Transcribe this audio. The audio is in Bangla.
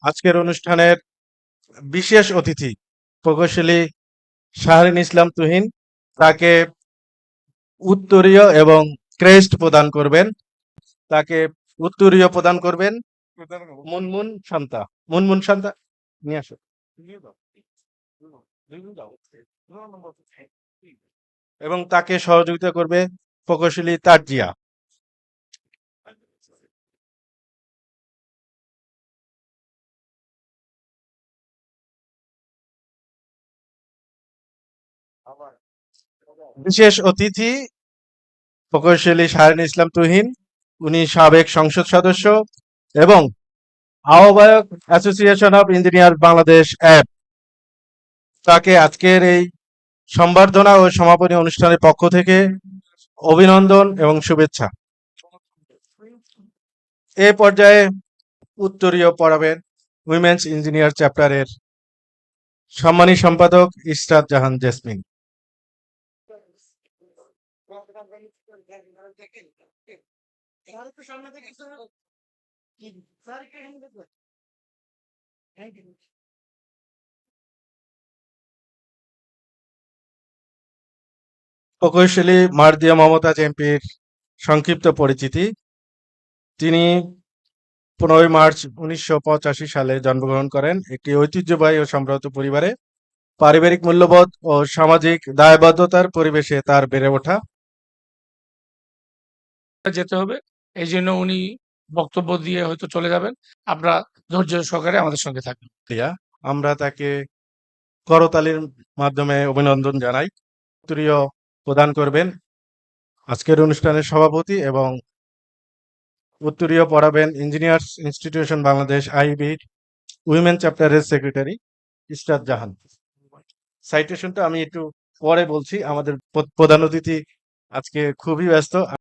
আজকের অনুষ্ঠানের বিশেষ অতিথি প্রকৌশলী শাহরিন ইসলাম তুহিন, তাকে উত্তরীয় এবং ক্রেস্ট প্রদান করবেন। তাকে উত্তরীয় প্রদান করবেন মুনমুন শান্তা। মুনমুন শান্তা নিয়ে আসো। এবং তাকে সহযোগিতা করবে প্রকৌশলী তারজিয়া। বিশেষ অতিথি প্রকৌশলী শাহরিন ইসলাম তুহিন, উনি সাবেক সংসদ সদস্য এবং আহ্বায়ক association of engineer Bangladesh app. তাকে আজকের এই সম্বর্ধনা ও সমাপনী অনুষ্ঠানের পক্ষ থেকে অভিনন্দন এবং শুভেচ্ছা। এ পর্যায়ে উত্তরীয় পড়াবেন উইমেন্স ইঞ্জিনিয়ার চ্যাপ্টারের সম্মানী সম্পাদক ইশরাত জাহান জেসমিন। প্রকৌশলী মার্দিয়া মমতাজ এমপির সংক্ষিপ্ত পরিচিতি। তিনি 15 মার্চ 1985 সালে জন্মগ্রহণ করেন একটি ঐতিহ্যবাহী ও সম্ভ্রান্ত পরিবারে। পারিবারিক মূল্যবোধ ও সামাজিক দায়বদ্ধতার পরিবেশে তার বেড়ে ওঠা। যেতে হবে, এই জন্য উনি বক্তব্য দিয়ে হয়তো চলে যাবেন। আপনারা ধৈর্য সহকারে আমাদের সঙ্গে থাকবেন। আমরা তাকে করতালির মাধ্যমে অভিনন্দন জানাই। উত্তরীয় প্রদান করবেন আজকের অনুষ্ঠানের সভাপতি এবং উত্তরীয় পড়াবেন ইঞ্জিনিয়ার্স ইনস্টিটিউশন বাংলাদেশ আইবির উইমেন চ্যাপ্টারের সেক্রেটারি ইশরাত জাহান। সাইটেশনটা আমি একটু পরে বলছি, আমাদের প্রধান অতিথি আজকে খুবই ব্যস্ত।